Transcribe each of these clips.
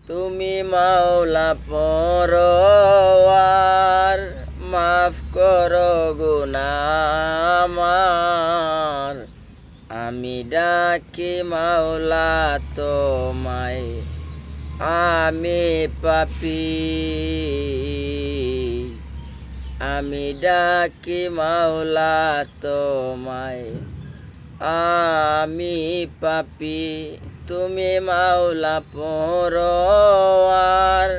তুমি মাওলা পরওয়ার, মাফ করো গুনাহ আমার। আমি ডাকি মাওলা তোমায়, আমি পাপী। আমি ডাকি মাওলা তোমায়, আমি পাপী। তুমি মাওলা পরওয়ার,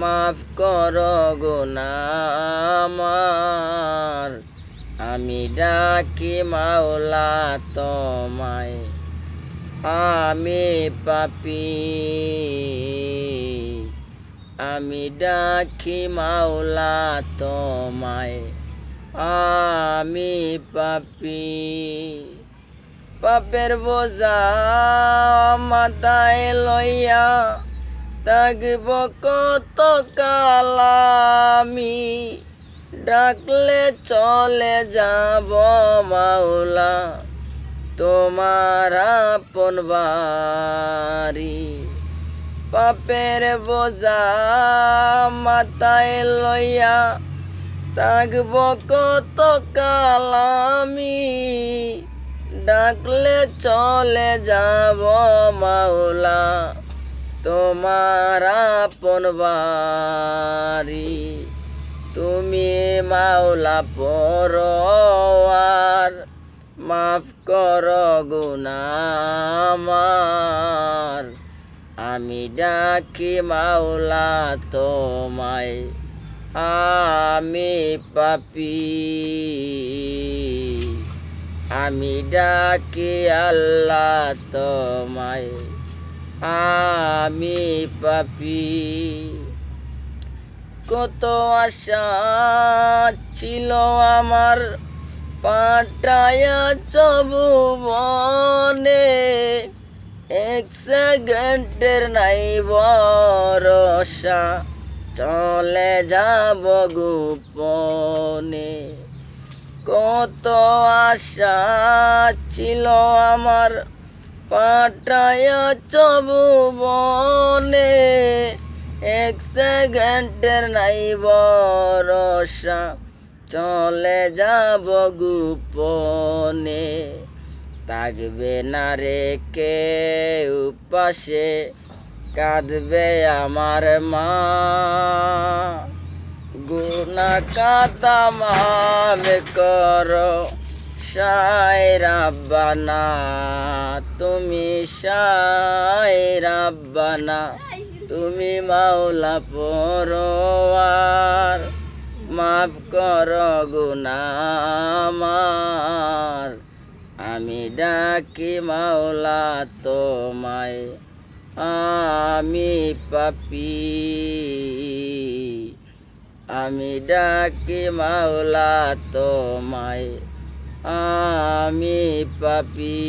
মাফ করো গুনাহ আমার। আমি ডাকি মাওলা তোমায়, আমি পাপী। আমি ডাকি মাওলা তোমায়, আমি পাপী। পাপের বোঝা মাথায় লইয়া থাকব কত কাল আমি। ডাকলে চলে যাব মাওলা তোমার আপন বাড়ি। পাপের বোঝা মাথায় লইয়া থাকব কত কাল আমি। ডাকলে চলে যাব মাওলা তোমার আপন বাড়ি। তুমি মাওলা পরওয়ার, মাফ করো গুনাহ আমার। আমি ডাকি মাওলা তোমায়, আমি পাপী। আমি ডাকি আল্লাহ তোমায়, আমি পাপী। কত আশা ছিল আমার পাঠায়া ভুবনে, এক সেকেন্ডের নাই ভরসা, চলে যাব গোপনে। কত আশা ছিল আমার পাঠায়া ভুবনে, এক সেকেন্ডের নাই ভরসা, চলে যাব গোপনে। থাকবে না রে কেউ পাশে, কাঁদবে আমার মা। গুনাহ খাতা মাফ করো শায় রাব্বানা, তুমি শায় রাব্বানা। তুমি মাওলা পরওয়ার, মাফ করো গুনাহ আমার। আমি ডাকি মাওলা তোমায়, আমি পাপী। আমি ডাকি মাওলা তোমায়, আমি পাপী।